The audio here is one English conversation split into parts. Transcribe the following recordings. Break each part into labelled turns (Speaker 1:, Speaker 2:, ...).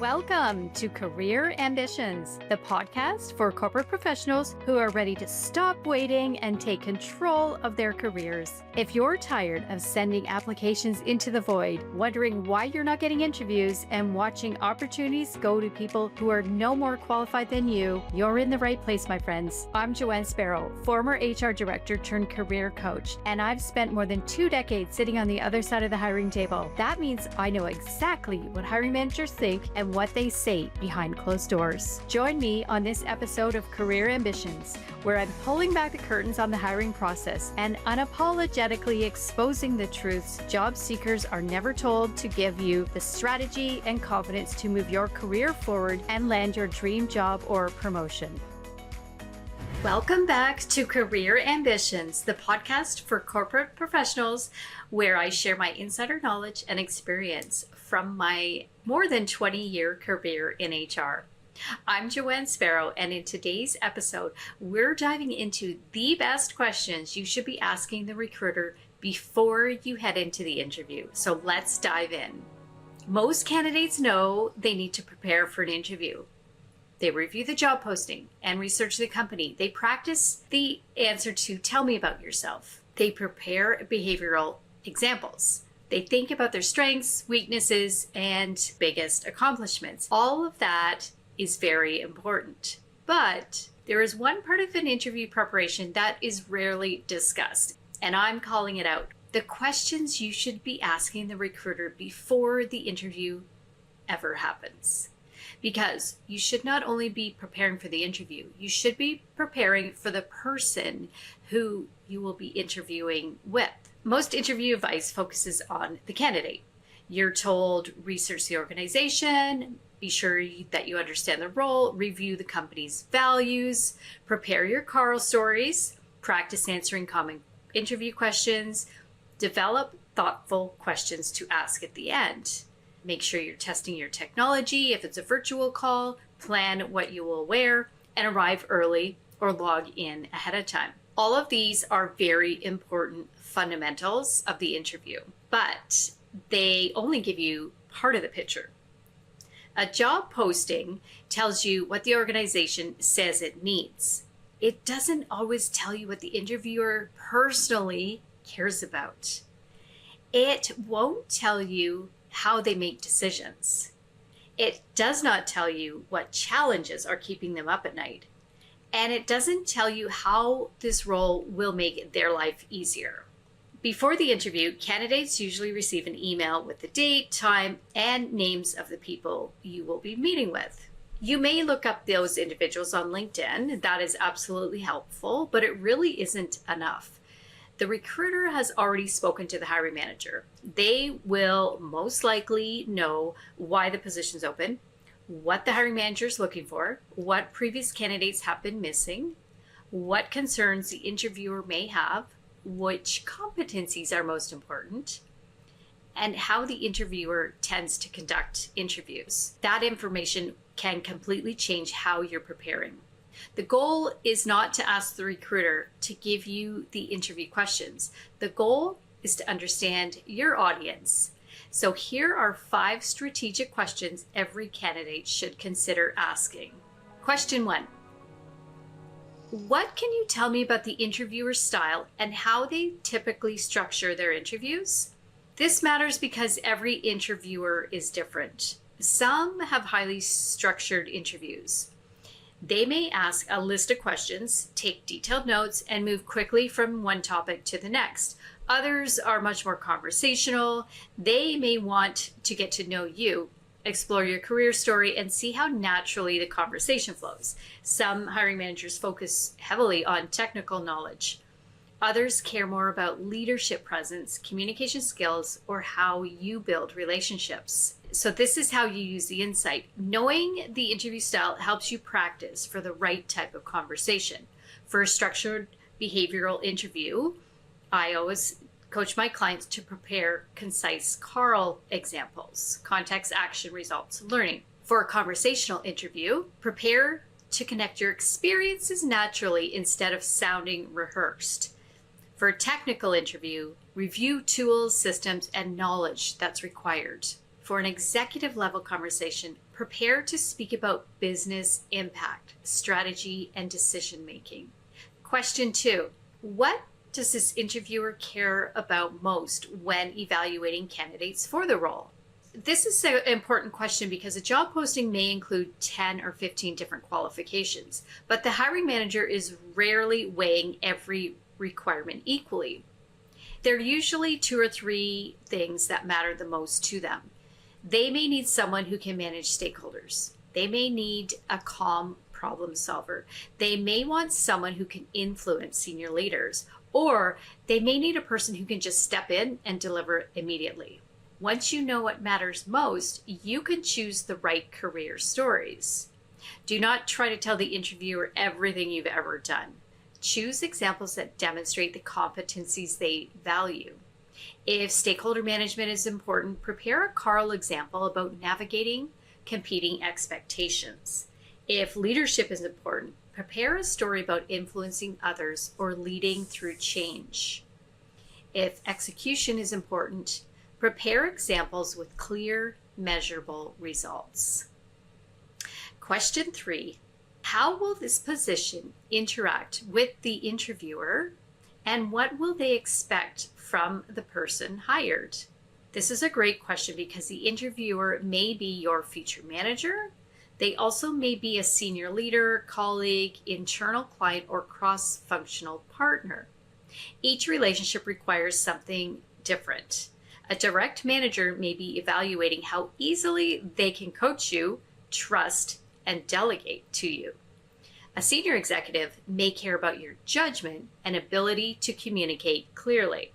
Speaker 1: Welcome to Career Ambitions, the podcast for corporate professionals who are ready to stop waiting and take control of their careers. If you're tired of sending applications into the void, wondering why you're not getting interviews, and watching opportunities go to people who are no more qualified than you, you're in the right place, my friends. I'm Joanne Sparrow, former HR director turned career coach, and I've spent more than 2 decades sitting on the other side of the hiring table. That means I know exactly what hiring managers think and what they say behind closed doors. Join me on this episode of Career Ambitions, where I'm pulling back the curtains on the hiring process and unapologetically exposing the truths job seekers are never told to give you the strategy and confidence to move your career forward and land your dream job or promotion. Welcome back to Career Ambitions, the podcast for corporate professionals where I share my insider knowledge and experience from my more than 20-year career in HR. I'm Joanne Sparrow, and in today's episode, we're diving into the best questions you should be asking the recruiter before you head into the interview. So let's dive in. Most candidates know they need to prepare for an interview. They review the job posting and research the company. They practice the answer to "tell me about yourself." They prepare behavioral examples. They think about their strengths, weaknesses, and biggest accomplishments. All of that is very important. But there is one part of an interview preparation that is rarely discussed, and I'm calling it out. The questions you should be asking the recruiter before the interview ever happens. Because you should not only be preparing for the interview, you should be preparing for the person who you will be interviewing with. Most interview advice focuses on the candidate. You're told research the organization, be sure that you understand the role, review the company's values, prepare your Carl stories, practice answering common interview questions, develop thoughtful questions to ask at the end. Make sure you're testing your technology. If it's a virtual call, plan what you will wear and arrive early or log in ahead of time. All of these are very important fundamentals of the interview, but they only give you part of the picture. A job posting tells you what the organization says it needs. It doesn't always tell you what the interviewer personally cares about. It won't tell you how they make decisions. It does not tell you what challenges are keeping them up at night. And it doesn't tell you how this role will make their life easier. Before the interview, candidates usually receive an email with the date, time, and names of the people you will be meeting with. You may look up those individuals on LinkedIn. That is absolutely helpful, but it really isn't enough. The recruiter has already spoken to the hiring manager. They will most likely know why the position's open, what the hiring manager is looking for, what previous candidates have been missing, what concerns the interviewer may have, which competencies are most important, and how the interviewer tends to conduct interviews. That information can completely change how you're preparing. The goal is not to ask the recruiter to give you the interview questions. The goal is to understand your audience. So here are 5 strategic questions every candidate should consider asking. Question 1. What can you tell me about the interviewer's style and how they typically structure their interviews? This matters because every interviewer is different. Some have highly structured interviews. They may ask a list of questions, take detailed notes, and move quickly from one topic to the next. Others are much more conversational. They may want to get to know you, explore your career story, and see how naturally the conversation flows. Some hiring managers focus heavily on technical knowledge. Others care more about leadership presence, communication skills, or how you build relationships. So this is how you use the insight. Knowing the interview style helps you practice for the right type of conversation. For a structured behavioral interview, I always coach my clients to prepare concise Carl examples, context, action, results, learning. For a conversational interview, prepare to connect your experiences naturally instead of sounding rehearsed. For a technical interview, review tools, systems, and knowledge that's required. For an executive level conversation, prepare to speak about business impact, strategy, and decision making. Question 2, what does this interviewer care about most when evaluating candidates for the role? This is an important question because a job posting may include 10 or 15 different qualifications, but the hiring manager is rarely weighing every requirement equally. There are usually 2 or 3 things that matter the most to them. They may need someone who can manage stakeholders. They may need a calm problem solver. They may want someone who can influence senior leaders, or they may need a person who can just step in and deliver immediately. Once you know what matters most, you can choose the right career stories. Do not try to tell the interviewer everything you've ever done. Choose examples that demonstrate the competencies they value. If stakeholder management is important, prepare a Carl example about navigating competing expectations. If leadership is important, prepare a story about influencing others or leading through change. If execution is important, prepare examples with clear, measurable results. Question 3, how will this position interact with the interviewer, and what will they expect from the person hired? This is a great question because the interviewer may be your future manager. They also may be a senior leader, colleague, internal client, or cross-functional partner. Each relationship requires something different. A direct manager may be evaluating how easily they can coach you, trust, and delegate to you. A senior executive may care about your judgment and ability to communicate clearly.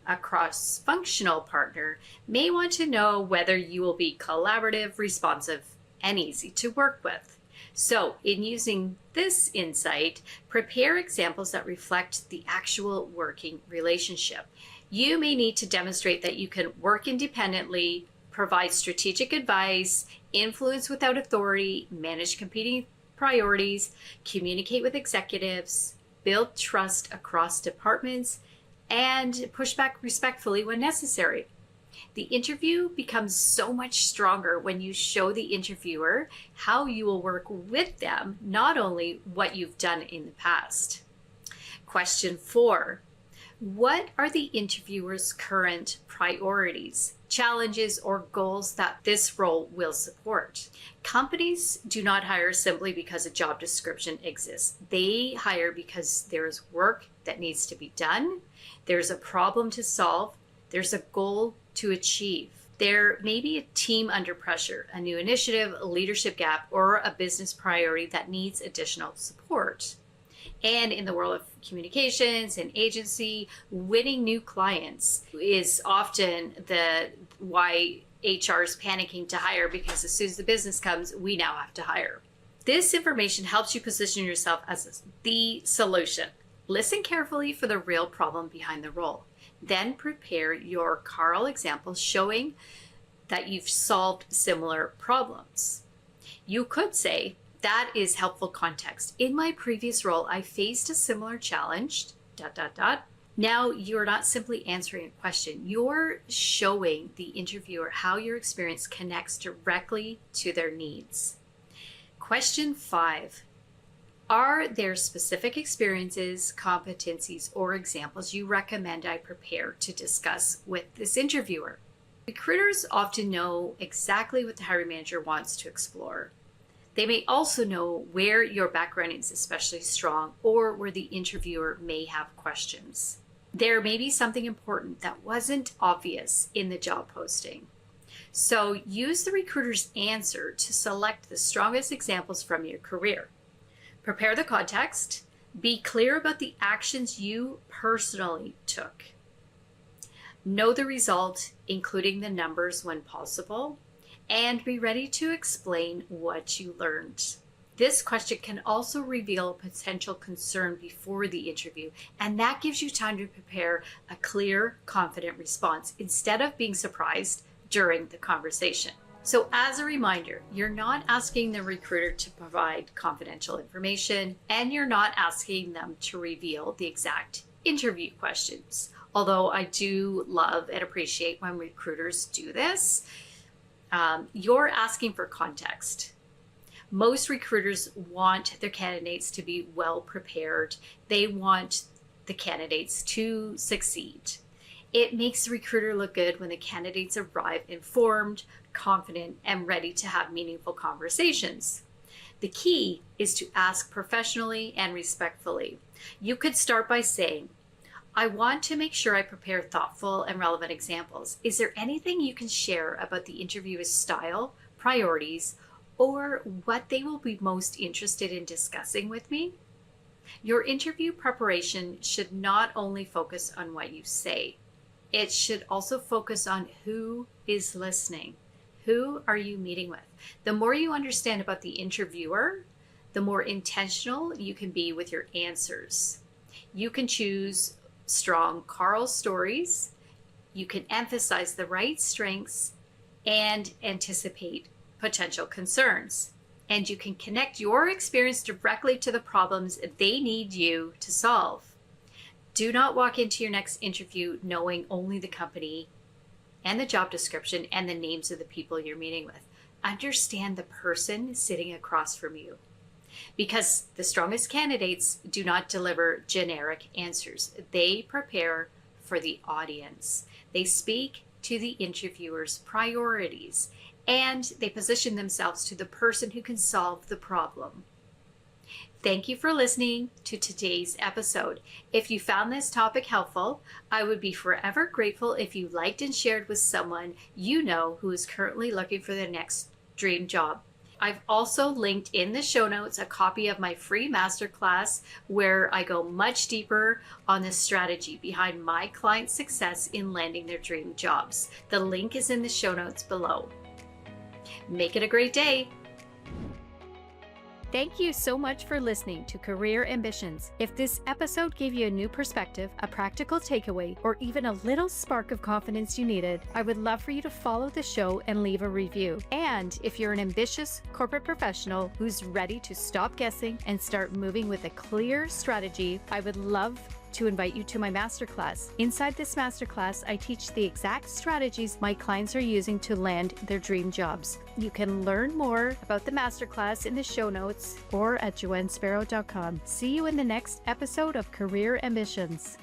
Speaker 1: A cross-functional partner may want to know whether you will be collaborative, responsive, and easy to work with. So, in using this insight, prepare examples that reflect the actual working relationship. You may need to demonstrate that you can work independently, provide strategic advice, influence without authority, manage competing priorities, communicate with executives, build trust across departments, and push back respectfully when necessary. The interview becomes so much stronger when you show the interviewer how you will work with them, not only what you've done in the past. Question 4, what are the interviewer's current priorities, challenges, or goals that this role will support? Companies do not hire simply because a job description exists. They hire because there is work that needs to be done, there's a problem to solve, there's a goal to achieve. There may be a team under pressure, a new initiative, a leadership gap, or a business priority that needs additional support. And in the world of communications and agency, winning new clients is often why HR is panicking to hire, because as soon as the business comes, we now have to hire. This information helps you position yourself as the solution. Listen carefully for the real problem behind the role. Then prepare your Carl example showing that you've solved similar problems. You could say, that is helpful context. In my previous role, I faced a similar challenge, ... Now you're not simply answering a question, you're showing the interviewer how your experience connects directly to their needs. Question 5, are there specific experiences, competencies, or examples you recommend I prepare to discuss with this interviewer? Recruiters often know exactly what the hiring manager wants to explore. They may also know where your background is especially strong or where the interviewer may have questions. There may be something important that wasn't obvious in the job posting. So use the recruiter's answer to select the strongest examples from your career. Prepare the context. Be clear about the actions you personally took. Know the result, including the numbers when possible, and be ready to explain what you learned. This question can also reveal a potential concern before the interview, and that gives you time to prepare a clear, confident response instead of being surprised during the conversation. So as a reminder, you're not asking the recruiter to provide confidential information, and you're not asking them to reveal the exact interview questions. Although I do love and appreciate when recruiters do this, You're asking for context. Most recruiters want their candidates to be well prepared. They want the candidates to succeed. It makes the recruiter look good when the candidates arrive informed, confident, and ready to have meaningful conversations. The key is to ask professionally and respectfully. You could start by saying, I want to make sure I prepare thoughtful and relevant examples. Is there anything you can share about the interviewer's style, priorities, or what they will be most interested in discussing with me? Your interview preparation should not only focus on what you say, it should also focus on who is listening. Who are you meeting with? The more you understand about the interviewer, the more intentional you can be with your answers. You can choose strong Carl stories. You can emphasize the right strengths and anticipate potential concerns. And you can connect your experience directly to the problems they need you to solve. Do not walk into your next interview knowing only the company and the job description and the names of the people you're meeting with. Understand the person sitting across from you, because the strongest candidates do not deliver generic answers. They prepare for the audience. They speak to the interviewer's priorities, and they position themselves to the person who can solve the problem. Thank you for listening to today's episode. If you found this topic helpful, I would be forever grateful if you liked and shared with someone you know who is currently looking for their next dream job. I've also linked in the show notes a copy of my free masterclass where I go much deeper on the strategy behind my clients' success in landing their dream jobs. The link is in the show notes below. Make it a great day. Thank you so much for listening to Career Ambitions. If this episode gave you a new perspective, a practical takeaway, or even a little spark of confidence you needed, I would love for you to follow the show and leave a review. And if you're an ambitious corporate professional who's ready to stop guessing and start moving with a clear strategy, I would love to invite you to my masterclass. Inside this masterclass, I teach the exact strategies my clients are using to land their dream jobs. You can learn more about the masterclass in the show notes or at joannesparrow.com. See you in the next episode of Career Ambitions.